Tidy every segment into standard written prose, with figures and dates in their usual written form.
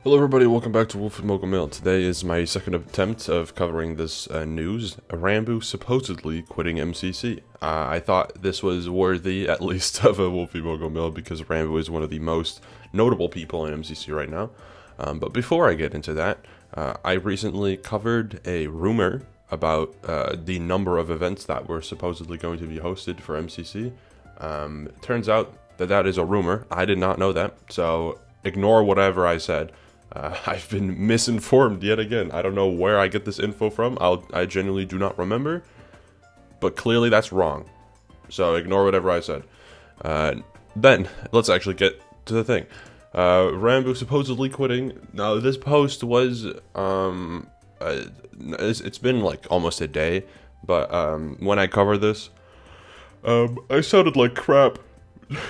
Hello everybody, welcome back to Wolfeei. Today is my second attempt of covering this news. Ranboo supposedly quitting MCC. I thought this was worthy, at least, of a Wolfeei because Ranboo is one of the most notable people in MCC right now. But before I get into that, I recently covered a rumor about the number of events that were supposedly going to be hosted for MCC. Turns out that that is a rumor. I did not know that, so ignore whatever I said. I've been misinformed yet again. I don't know where I get this info from. I genuinely do not remember. But clearly that's wrong. So ignore whatever I said. Then, let's actually get to the thing. Ranboo supposedly quitting. Now, this post was, it's been like almost a day. But when I covered this, I sounded like crap.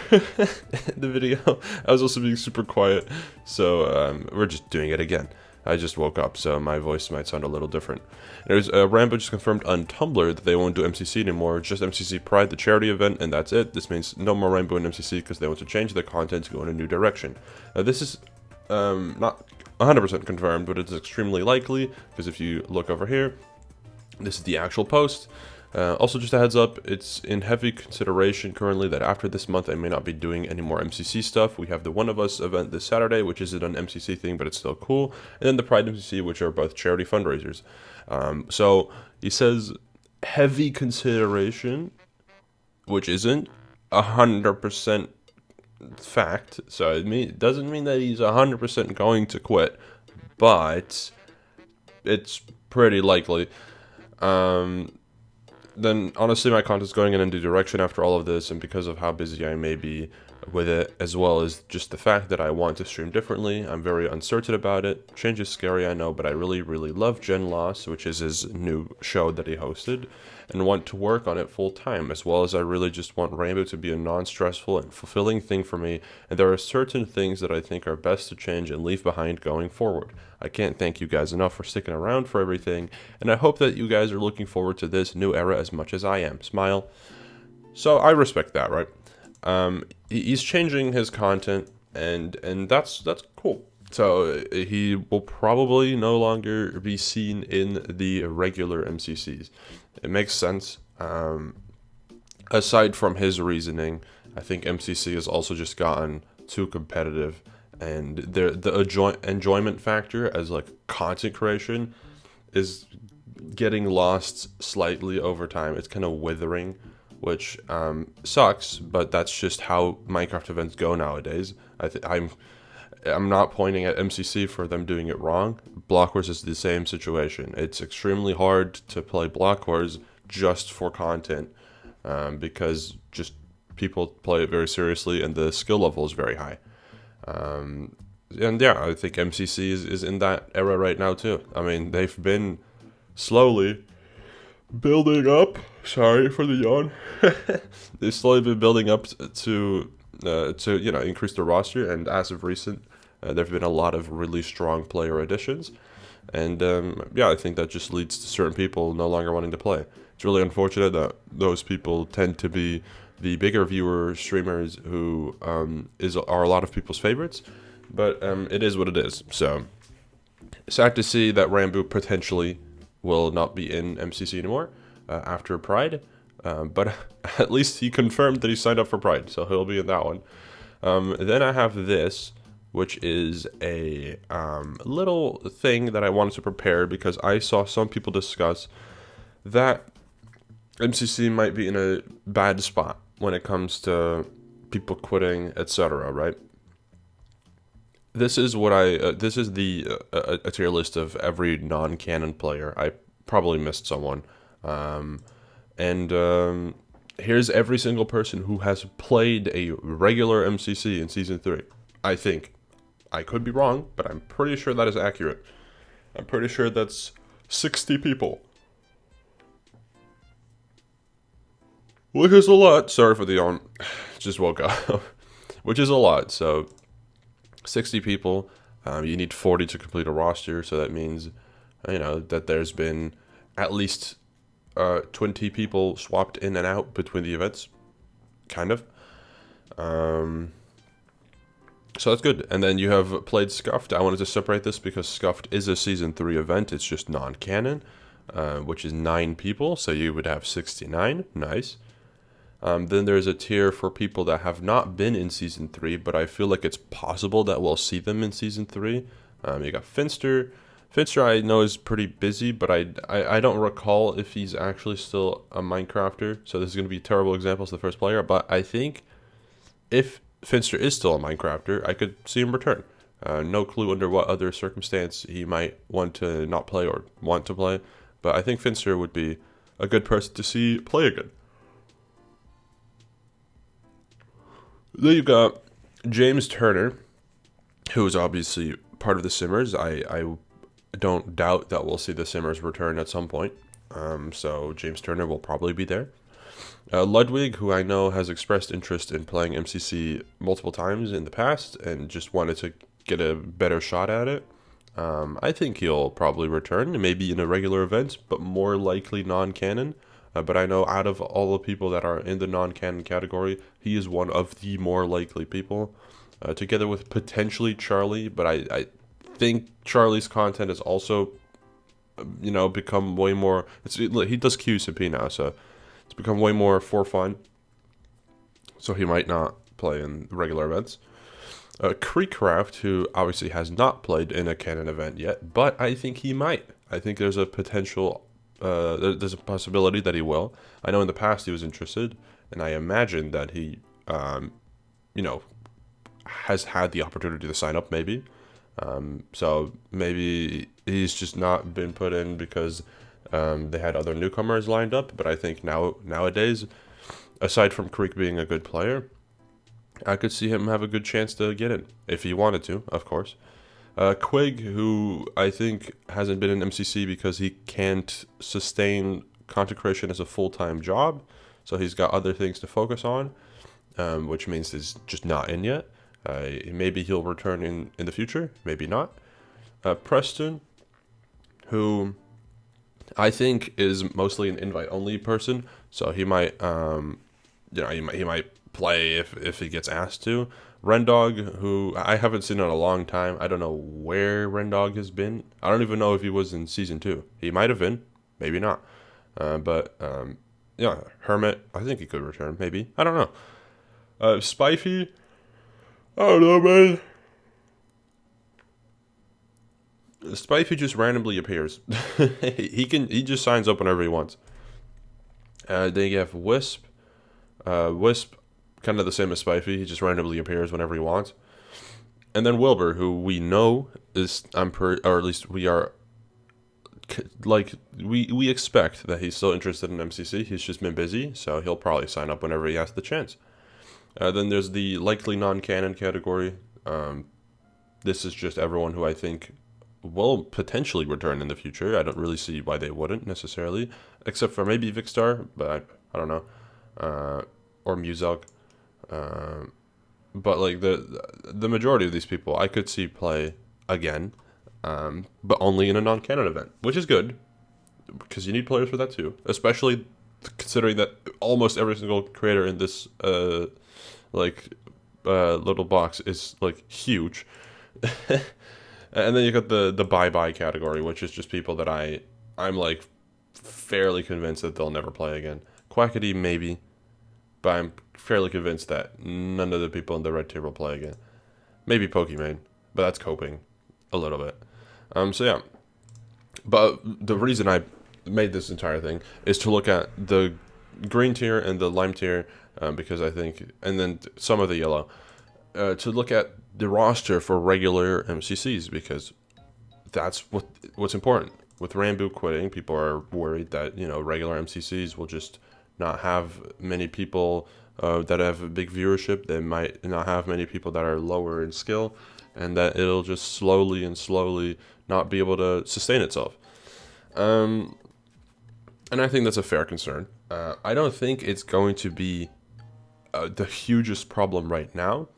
The video. I was also being super quiet, so we're just doing it again. I just woke up, so my voice might sound a little different. There's Ranboo just confirmed on Tumblr that they won't do MCC anymore, just MCC Pride, the charity event, and that's it. This means no more Ranboo and MCC because they want to change their content to go in a new direction. Now, this is not 100% confirmed, but it's extremely likely because if you look over here, this is the actual post. Also, just a heads up, it's in heavy consideration currently that after this month I may not be doing any more MCC stuff. We have the One of Us event this Saturday, which isn't an MCC thing, but it's still cool. And then the Pride MCC, which are both charity fundraisers. So he says heavy consideration, which isn't 100% fact. So it doesn't mean that he's 100% going to quit, but it's pretty likely. Then honestly my content's going in a new direction after all of this, and because of how busy I may be with it, as well as just the fact that I want to stream differently, I'm very uncertain about it. Change is scary, I know, but I really love Gen Loss, which is his new show that he hosted, and want to work on it full time, as well as I really just want Ranboo to be a non-stressful and fulfilling thing for me, and there are certain things that I think are best to change and leave behind going forward. I can't thank you guys enough for sticking around for everything, and I hope that you guys are looking forward to this new era as much as I am. Smile. So I respect that, right? He's changing his content, and that's cool. So he will probably no longer be seen in the regular MCCs. It makes sense. Aside from his reasoning, I think MCC has also just gotten too competitive, and the enjoyment factor as like content creation is getting lost slightly over time. It's kind of withering, which sucks, but that's just how Minecraft events go nowadays. I'm not pointing at MCC for them doing it wrong. Block Wars is the same situation. It's extremely hard to play Block Wars just for content because just people play it very seriously and the skill level is very high. And yeah, I think MCC is in that era right now too. I mean, they've been slowly building up. Sorry for the yawn. They've slowly been building up to increase the roster, and as of recent, there've been a lot of really strong player additions, and yeah, I think that just leads to certain people no longer wanting to play. It's really unfortunate that those people tend to be the bigger viewer streamers who are a lot of people's favorites, but it is what it is. So sad to see that Ranboo potentially will not be in MCC anymore after Pride, but at least he confirmed that he signed up for Pride, so he'll be in that one. Then I have this, which is a little thing that I wanted to prepare because I saw some people discuss that MCC might be in a bad spot when it comes to people quitting, etc. Right? This is what this is a tier list of every non-canon player. I probably missed someone. Here's every single person who has played a regular MCC in Season 3. I think. I could be wrong, but I'm pretty sure that is accurate. I'm pretty sure that's 60 people. Which is a lot. Sorry for the yawn. Just woke up. Which is a lot. So 60 people. You need 40 to complete a roster. So that means, that there's been at least 20 people swapped in and out between the events. Kind of. So that's good. And then you have played Scuffed. I wanted to separate this because Scuffed is a Season 3 event. It's just non-canon, which is 9 people. So you would have 69. Nice. Then there's a tier for people that have not been in Season 3, but I feel like it's possible that we'll see them in Season 3. You got Finster. Finster I know is pretty busy, but I don't recall if he's actually still a Minecrafter. So this is going to be terrible examples of the first player, but I think if Finster is still a Minecrafter, I could see him return. No clue under what other circumstance he might want to not play or want to play, but I think Finster would be a good person to see play again. Then you got James Turner, who is obviously part of the Simmers. I don't doubt that we'll see the Simmers return at some point. So James Turner will probably be there. Ludwig, who I know has expressed interest in playing MCC multiple times in the past and just wanted to get a better shot at it. I think he'll probably return, maybe in a regular event, but more likely non-canon. But I know out of all the people that are in the non-canon category, he is one of the more likely people, together with potentially Charlie. But I think Charlie's content is also, become way more. He does QCP now, so it's become way more for fun. So he might not play in regular events. Creekcraft, who obviously has not played in a canon event yet, but I think he might. I think there's a potential. There's a possibility that he will. I know in the past he was interested, and I imagine that he, has had the opportunity to sign up maybe. So maybe he's just not been put in because they had other newcomers lined up. But I think nowadays, aside from Creek being a good player, I could see him have a good chance to get in if he wanted to, of course. Quig, who I think hasn't been in MCC because he can't sustain content creation as a full-time job, so he's got other things to focus on, which means he's just not in yet. Maybe he'll return in the future, maybe not. Preston, who I think is mostly an invite-only person, so he might, he might play if he gets asked to. Rendog, who I haven't seen in a long time. I don't know where Rendog has been. I don't even know if he was in Season 2. He might have been, maybe not. Hermit, I think he could return, maybe. I don't know. Spifey, I don't know, man. Spifey just randomly appears. He just signs up whenever he wants. Then you have Wisp. Wisp, kind of the same as Spifey. He just randomly appears whenever he wants. And then Wilbur, who we know is, or at least we are, we expect that he's still interested in MCC. He's just been busy, so he'll probably sign up whenever he has the chance. Then there's the likely non-canon category. This is just everyone who I think will potentially return in the future. I don't really see why they wouldn't necessarily, except for maybe Vicstar, but I don't know, or Muzog. But like the majority of these people I could see play again, but only in a non-canon event, which is good because you need players for that too, especially considering that almost every single creator in this little box is like huge. And then you got the bye-bye category, which is just people that I'm like fairly convinced that they'll never play again. Quackity maybe, but I'm fairly convinced that none of the people in the red tier will play again. Maybe Pokemon, but that's coping a little bit. So yeah. But the reason I made this entire thing is to look at the green tier and the lime tier, because I think, and then some of the yellow, to look at the roster for regular MCCs, because that's what's important. With Ranboo quitting, people are worried that, regular MCCs will just not have many people that have a big viewership. They might not have many people that are lower in skill, and that it'll just slowly not be able to sustain itself. And I think that's a fair concern. I don't think it's going to be the hugest problem right now,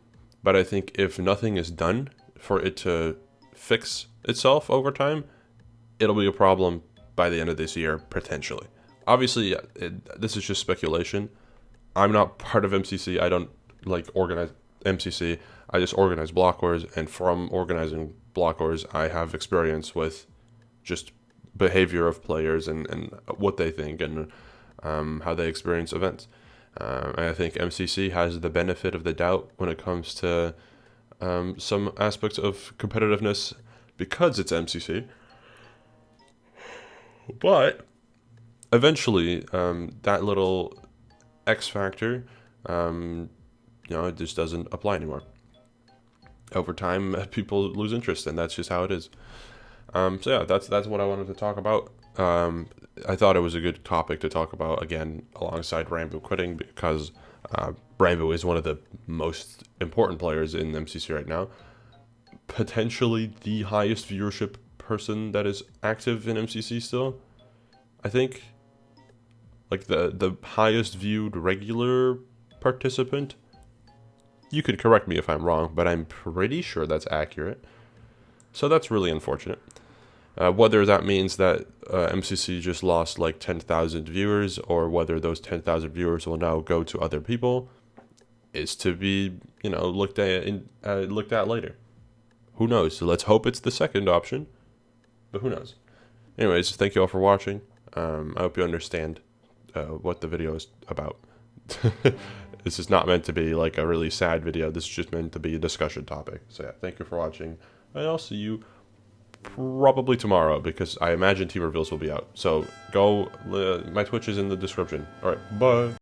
but I think if nothing is done for it to fix itself over time, it'll be a problem by the end of this year, potentially. Obviously, this is just speculation. I'm not part of MCC. I don't organize MCC, I just organize block wars, and from organizing block wars, I have experience with just behavior of players and what they think and how they experience events. And I think MCC has the benefit of the doubt when it comes to some aspects of competitiveness because it's MCC. But eventually, that little X factor, it just doesn't apply anymore. Over time, people lose interest, and that's just how it is. So yeah, that's what I wanted to talk about. I thought it was a good topic to talk about again alongside Ranboo quitting because Ranboo is one of the most important players in MCC right now. Potentially the highest viewership person that is active in MCC still. I think like the highest viewed regular participant. You could correct me if I'm wrong, but I'm pretty sure that's accurate. So that's really unfortunate. Whether that means that MCC just lost like 10,000 viewers, or whether those 10,000 viewers will now go to other people, is to be looked at later. Who knows? So let's hope it's the second option, but who knows? Anyways, thank you all for watching. I hope you understand what the video is about. This is not meant to be like a really sad video. This is just meant to be a discussion topic. So yeah, thank you for watching. And I'll see you probably tomorrow because I imagine team reveals will be out. So go, my Twitch is in the description. All right, bye.